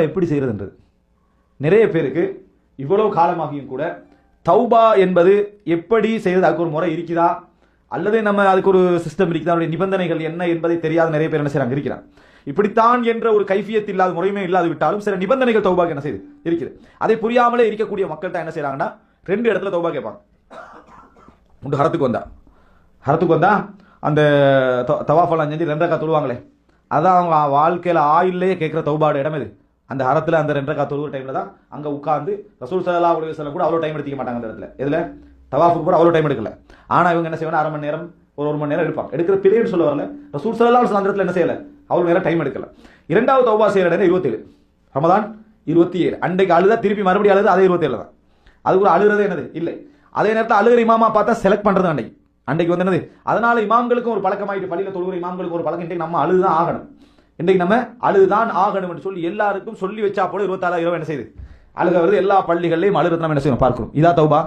எப்படி செய்யறதுன்றது நிறைய பேருக்கு இவ்வளவு காலமாகியும் கூட தௌபா என்பது எப்படி செய்யறது, அதுக்கு ஒரு முறை இருக்குதா அல்லது நம்ம அதுக்கு ஒரு சிஸ்டம் இருக்குதா, அதனுடைய நிபந்தனைகள் என்ன என்பதை தெரியாத நிறைய பேர் என்ன செய்யறாங்க இருக்கிறாங்க. இப்படித்தான் என்ற ஒரு கைஃபியத் இல்லாத முறையுமே இல்லாது விட்டாலும் சில நிபந்தனைகள் தௌபாக்கு என்ன செய்யுது இருக்குது. அதை புரியாமலே இருக்கக்கூடிய மக்கள் தான் என்ன செய்யறாங்கன்னா ரெண்டு இடத்துல தௌபா கேட்பாங்க. உண்டு ஹரத்துக்கு வந்தா அந்த தவாஃபெல்லாம் செஞ்சு 2 ரக்காத் தொழுவாங்களே, அதான் அவங்க வாழ்க்கையில ஆயிலேயே கேட்கிற தௌபாட இடம் இது. அந்த ஹரத்துல அந்த 2 ரக்காத் தொழுகிற டைம்ல தான் அங்க உட்கார்ந்து ரசூல் ஸல்லல்லாஹு அலைஹி வஸல்லம் கூட அவ்வளவு டைம் எடுத்துக்க மாட்டாங்க. அந்த இடத்துல எதுல தவாஃபுக்கு கூட அவ்வளவு டைம் எடுக்கல. ஆனா இவங்க என்ன செய்வாங்க, 1/2 மணி நேரம் ஒரு மணி நேரம் எடுப்பாங்க. எடுக்கிற பிள்ளைன்னு சொல்ல வரல, ரசூல் ஸல்லல்லாஹு அலைஹி வஸல்லம் என்ன செய்யல, அவ்வளவு நேரம் டைம் எடுக்கல. இரண்டாவது தௌபா செய்யற இடம் 27 ரமதான் 27 அன்றைக்கு அழுதா திருப்பி மறுபடியும் அழுது அதே 27 தான். அது கூட அழுகிறது என்னது இல்லை. அதே நேரத்தில் அழுகிற இமாமா பார்த்தா செலக்ட் பண்றது அன்றைக்கு வந்து என்னது. அதனால இமாம்களுக்கும் ஒரு பழக்கமாயிட்டு, பள்ளியில தொழுகிற இமாம்களுக்கு ஒரு பழக்கம், இன்றைக்கு நம்ம அழுதுதான் ஆகணும், இன்றைக்கு நம்ம அழுதுதான் ஆகணும் என்று சொல்லி எல்லாருக்கும் சொல்லி வச்சா போல 24 இரவு என்ன செய்யுது அழுக வருது. எல்லா பள்ளிகளையும் அழுகிறது நம்ம என்ன செய்யணும் பார்க்கணும். இதா தௌபா.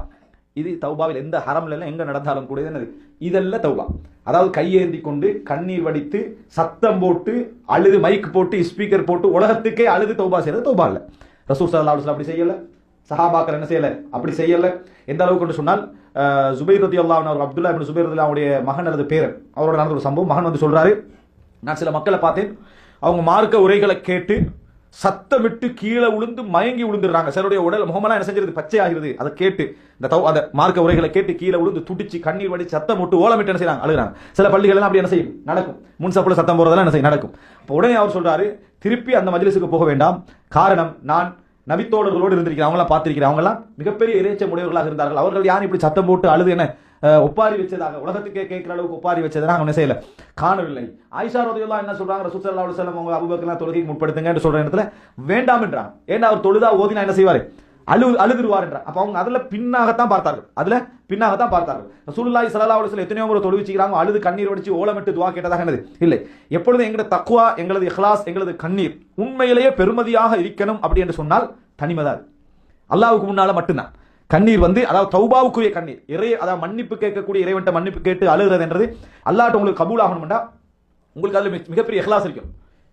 இது தௌபாவில் எந்த ஹரம்ல எல்லாம் எங்க நடந்தாலும் கூட என்னது இதெல்லாம் தௌபா. அதாவது கையேந்தி கொண்டு கண்ணீர் வடித்து சத்தம் போட்டு அழுது மைக் போட்டு ஸ்பீக்கர் போட்டு உலகத்துக்கே அழுது தௌபா செய்யறது தௌபா இல்ல. ரசூல் ஸல்லல்லாஹு அலைஹி வஸல்லம் அப்படி செய்யல, சஹாபாக்கள் என்ன செய்யல அப்படி செய்யல. எந்த அளவுக்கு என்று சொன்னால் ஜுபைர் ரலியல்லாஹு அன்ஹு அப்துல்லா இப்னு ஜுபைர் ரலியல்லாஹு அவருடைய மகன் அல்லது பேரன், அவரோட நடந்த ஒரு சம்பவம். மகன் வந்து சொல்றாரு, நான் சில மக்களை பார்த்தேன், அவங்க மார்க்க உரைகளை கேட்டு சத்தமிட்டு கீழே விழுந்து மயங்கி விழுந்துடுறாங்க. சிலருடைய உடல் முகமெல்லாம் என்ன செஞ்சிருது பச்சை ஆகிறது. அதை கேட்டு அந்த மார்க்க உரைகளை கேட்டு கீழே விழுந்து துடிச்சு கண்ணீர் வடி சத்தம் விட்டு ஓலமிட்டு என்ன செய்யறாங்க அழுகிறாங்க. சில பள்ளிகள் எல்லாம் அப்படி என்ன செய்யும் நடக்கும், முன்சப்புல சத்தம் போறதெல்லாம் என்ன செய்யும் நடக்கும். அப்போ உடனே அவர் சொல்றாரு, திருப்பி அந்த மஜ்லிஸுக்கு போக வேண்டாம், காரணம் நான் நபித்தோழர்களோடு இருந்திருக்கிறேன், அவங்களாம் பார்த்திருக்கிறேன், அவங்களாம் மிகப்பெரிய இறைச்சம் உடையவர்களாக இருந்தார்கள். அவர்கள் யாரும் இப்படி சத்தம் போட்டு அழுது என்ன ஒப்பாரி வச்சதாக உலகத்துக்கே கேட்கிற அளவுக்கு ஒப்பாரி வச்சதாக அவங்க என்ன செய்யல காணவில்லை. ஆயிஷா ரலியல்லாஹு அன்ஹா என்ன சொல்றாங்க, ரசூல் ஸல்லல்லாஹு அலைஹி வஸல்லம் அவங்க அபூபக்கர்லாம் தொழுகைக்கு முற்படுத்துங்க என்று சொல்ற இடத்துல வேண்டாம் என்றாங்க. ஏன்னா அவர் தொழுதா ஓதினா என்ன செய்வாரு அழுதுருவார் என்றார். அப்ப அவங்க அதுல பின்னாகத்தான் பார்த்தார்கள். ரசூலுல்லாஹி ஸல்லல்லாஹு அலைஹி வஸல்லம் எத்தனையோ முறை தொழுவிச்சுக்கிறாங்க, அழுது கண்ணீர் வடிச்சு ஓலமிட்டு துஆ கேட்டதாக என்னது இல்லை. எப்பொழுதும் எங்களது தக்வா, எங்களது இஹ்லாஸ், எங்களது கண்ணீர் உண்மையிலேயே பெருமதியாக இருக்கணும் அப்படி என்று சொன்னால் தனிமதாது அல்லாஹ்வுக்கு முன்னால மட்டும்தான் கண்ணீர் வந்து, அதாவது தௌபாவுக்குரிய கண்ணீர், அதாவது மன்னிப்பு கேட்கக்கூடிய இறைவன்ட்ட மன்னிப்பு கேட்டு அழுகிறது என்றது அல்லாஹ்ட்ட உங்களுக்கு கபூல் ஆகணும்னா உங்களுக்கு அதுல மிகப்பெரிய இஹ்லாஸ் இருக்கும்.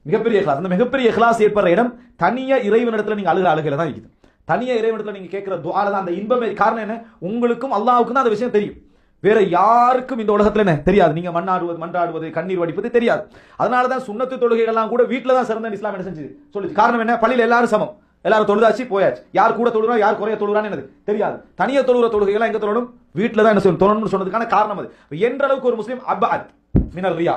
மிகப்பெரிய இஹ்லாஸ், அந்த மிகப்பெரிய இஹ்லாஸ் ஏற்படுற இடம் தனியா இறைவனிடத்துல நீங்க அழுகிற அழுகையில தான் இருக்குது. தனியா இறைவனிடத்துல நீங்க கேட்கிற துஆல தான் அந்த இன்பமே. காரணம் என்ன, உங்களுக்கும் அல்லாஹ்வுக்கும் தான் அந்த விஷயம் தெரியும், வேற யாருக்கும் இந்த உலகத்துல என்ன தெரியாது. நீங்க மன்றாடுவது கண்ணீர் வடிப்பது தெரியாது. அதனாலதான் சுன்னத்து தொழுகைகள்லாம் கூட வீட்டுல தான் சிறந்த இஸ்லாம் என்ன செஞ்சது சொல்லுது. காரணம் என்ன, பள்ளியில் எல்லாரும் சமம், எல்லாரும் தொழுதாச்சு போயாச்சு, யார் கூட தொழுறா யார் குறைய தொழுறான்னு எனக்கு தெரியாது. தனியா தொழுகிற தொழுகைகள் எங்க தொழணும், வீட்டுல தான் என்ன செய்யணும் தொழணும்னு சொன்னதுக்கான காரணம் அது. என்ற அளவுக்கு ஒரு முஸ்லீம் அபஅத் மினல் ரியா,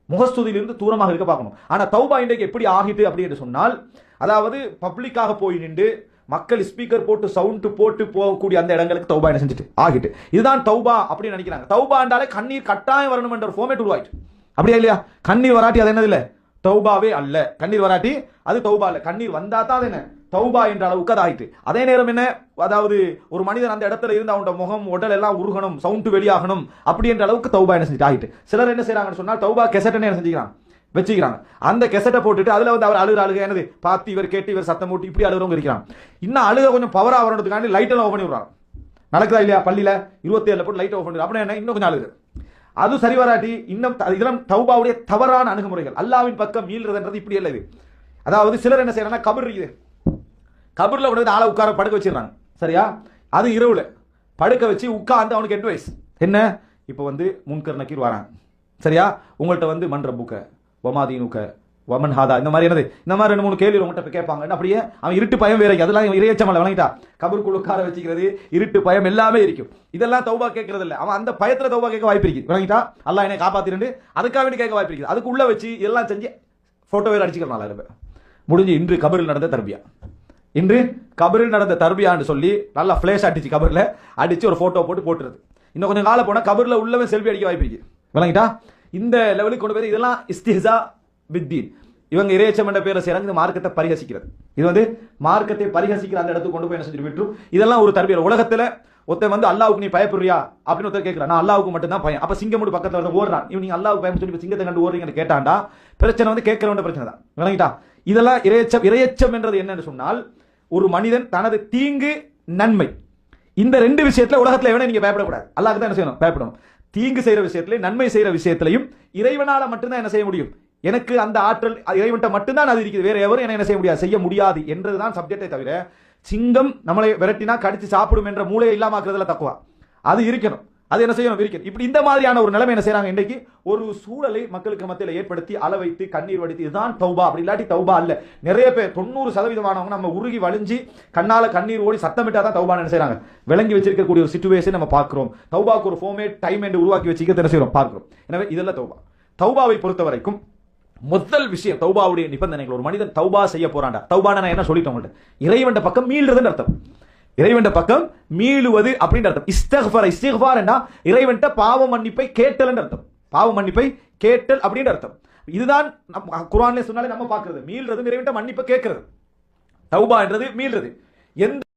முகஸ்துதியிலிருந்து தூரமாக இருக்க பார்க்கணும். ஆனா தௌபா இன்றைக்கு எப்படி ஆகிட்டு அப்படி என்று சொன்னால், அதாவது பப்ளிக்காக போய் நின்று மக்கள் ஸ்பீக்கர் போட்டு சவுண்ட் போட்டு போகக்கூடிய அந்த இடங்களுக்கு தௌபா என்ன செஞ்சுட்டு ஆகிட்டு. இதுதான் தௌபா அப்படின்னு நினைக்கிறாங்க. தௌபா என்றாலே கண்ணீர் கட்டாயம் வரணும் என்ற ஒரு ஃபார்மேட் உருவாயிட்டு. அப்படியா இல்லையா? கண்ணீர் வராட்டி அது என்னது இல்ல, தௌபாவே அல்ல. கண்ணீர் வராட்டி அது தௌபா இல்ல. கண்ணீர் வந்தா தான் என்ன தௌபா என்ற அளவுக்கு அது ஆயிட்டு. அதே நேரம் என்ன, அதாவது ஒரு மனிதன் அந்த இடத்துல இருந்து அவனோட முகம் உடல் எல்லாம் உருகணும், சவுண்ட் வெளியாகணும் அப்படி என்ற அளவுக்கு தௌபா என்ன செஞ்சுட்டு ஆயிட்டு. சிலர் என்ன செய்யறாங்கன்னு சொன்னா தௌபா கெசட் என்ன செஞ்சுக்கிறாங்க வச்சுக்கிறாங்க. அந்த கெசட்டை போட்டுட்டு அதுல வந்து அவர் அழுக என்னது பார்த்து இவர் கேட்டு இவர் சத்தம் போட்டு இப்படி அழுகிறவங்க இருக்கிறாங்க. இன்னும் அழுக கொஞ்சம் பவரா வரணுக்காண்டி லைட் எல்லாம் ஓபன் பண்ணி விடுறாங்க. நடக்குதா இல்லையா? பள்ளியில 27 போட்டு லைட் ஓபன் பண்ணி அப்படின்னா என்ன இன்னும் கொஞ்சம் அழுகு. அது சரி வராட்டி இன்னும் இதெல்லாம் தௌபாவுடைய தவறான அணுகுமுறைகள். அல்லாஹ்வின் பக்கம் மீள்றதுன்றது இப்படி இல்லை. இது அதாவது சிலர் என்ன செய்யறாங்கன்னா கபர் இருக்குது, கபர்ல கொண்டு ஆளை உட்கார படுக்க வச்சிடறாங்க. சரியா? அது இரவுல படுக்க வச்சு உட்கார்ந்து அவனுக்கு அட்வைஸ் என்ன, இப்ப வந்து முன்கர் நக்கீர் வராங்க. சரியா? உங்கள்கிட்ட வந்து மன்ற புக்க வமாதீனுக்க வமன் ஹாதா இந்த மாதிரி என்னது இந்த மாதிரி 2-3 கேள்வி உங்கள்கிட்ட கேட்பாங்க. அப்படியே அவன் இருட்டு பயம் வேற, அதெல்லாம் இறையச்சமல்ல வணங்கிட்டா கபருக்குள்ள உட்கார வச்சுக்கிறது, இருட்டு பயம் எல்லாமே இருக்கும். இதெல்லாம் தௌபா கேட்கறது இல்ல. அவன் அந்த பயத்துல தௌபா கேட்க வாய்ப்பு இருக்கு. வணங்கிட்டா அல்லாஹ் என்னை காப்பாத்திருந்து அதுக்காக வேண்டி கேட்க வாய்ப்பு இருக்கு. அதுக்கு உள்ள வச்சு எல்லாம் செஞ்சு போட்டோ வேற அடிச்சுக்கிறனால முடிஞ்சு இன்று கபரில் நடந்த தர்பியா, இன்று கபரில் நடந்த தர்பியான்னு சொல்லி நல்லா பிளேஷ் அடிச்சு கபர்ல அடிச்சு ஒரு போட்டோ போட்டு போட்டுருது. இன்னும் கொஞ்சம் காலம் போனா கபர்ல உள்ளவன் செல்ஃபி அடிக்க வாய்ப்பு இருக்கு. விளங்கிட்டா? இந்த லெவலுக்கு கொண்டு போய் இதெல்லாம் இஸ்திஹ்ஸா பித்தீன். இவங்க இறையச்சம் என்ற பேரை செய்யறாங்க. இந்த மார்க்கத்தை பரிகசிக்கிறது, இது வந்து மார்க்கத்தை பரிகசிக்கிற அந்த இடத்துக்கு கொண்டு போய் என்ன செஞ்சு விட்டுரும். இதெல்லாம் ஒரு தர்பியா. உலகத்துல ஒருத்தன் வந்து அல்லாஹ்வுக்கு நீ பயப்படுறியா அப்படின்னு ஒருத்தர் கேட்கிறான். நான் அல்லாஹ்வுக்கு மட்டும் தான் பயம். அப்ப சிங்கமுடு பக்கத்துல வந்து ஓடுறான். இவன் நீங்க அல்லாஹ்வுக்கு பயம் சொல்லி சிங்கத்தை கண்டு ஓடுறீங்கன்னு கேட்டாண்டா பிரச்சனை வந்து கேட்கிறவன் பிரச்சனை தான். விளங்கிட்டா? இதெல்லாம் இறையச்சம் என்றது என்னன்னு சொன்னால், ஒரு மனிதன் தனது தீங்கு நன்மை இந்த 2 விஷயத்துல உலகத்துல எவனே நீங்க பயப்படக்கூடாது. அல்லாஹ்க்கு தான் என்ன செய்யணும் பயப்படணும். தீங்கு செய்யற விஷயத்திலே நன்மை செய்யற விஷயத்திலையும் இறைவனால மட்டும்தான் என்ன செய்ய முடியும் எனக்கு அந்த ஆற்றல் இறைவன்ட்ட மட்டும்தான் அது இருக்குது, வேற எவரும் என்ன செய்ய முடியாது, செய்ய முடியாது என்றதுதான் சப்ஜெக்டை தவிர, சிங்கம் நம்மளை விரட்டினா கடிச்சு சாப்பிடும் என்ற மூளையை இல்லாமக்கிறதுல தக்குவா அது இருக்கணும். அது என்ன செய்யணும், இருக்கணும். இப்படி இந்த மாதிரியான ஒரு நிலைமை என்ன செய்யறாங்க இன்றைக்கு, ஒரு சூழலை மக்களுக்கு மத்தியில் ஏற்படுத்தி அள வைத்து கண்ணீர் வடித்து இதுதான் தௌபா, அப்படி இல்லாட்டி தௌபா அல்ல. நிறைய பேர் 90% நம்ம உருகி வலிஞ்சு கண்ணால கண்ணீர் ஓடி சத்தமிட்டா தான் தௌபா என்ன செய்யறாங்க விளங்கி வச்சிருக்கக்கூடிய ஒரு சிச்சுவேஷன் நம்ம பார்க்கிறோம். தௌபாக்கு ஒரு ஃபார்மேட் டைம் என்று உருவாக்கி வச்சுக்க என்ன செய்யறோம் பார்க்கிறோம். எனவே இதெல்லாம் தௌபா. தௌபாவை பொறுத்த வரைக்கும் முதல் விஷயம் தௌபாவுடைய நிபந்தனைகள். ஒரு மனிதன் தௌபா செய்ய போறான்டா, தௌபான நான் என்ன சொல்லிட்டோம், இறைவன் பக்கம் மீள்றதுன்னு அர்த்தம். இறைவன் பக்கம் மீளுவது அப்படின்னு அர்த்தம். இஸ்திக்ஃபார், இஸ்திக்ஃபார் என்ன, இறைவன் பாவ மன்னிப்பை கேட்டல் அர்த்தம். பாவ மன்னிப்பை கேட்டல் அப்படின்னு அர்த்தம். இதுதான் குர்ஆன்ல சொன்னாலே நம்ம பார்க்கிறது. மீள்றது இறைவன் மன்னிப்பை கேட்கிறது. தௌபா என்றது மீள்றது. எந்த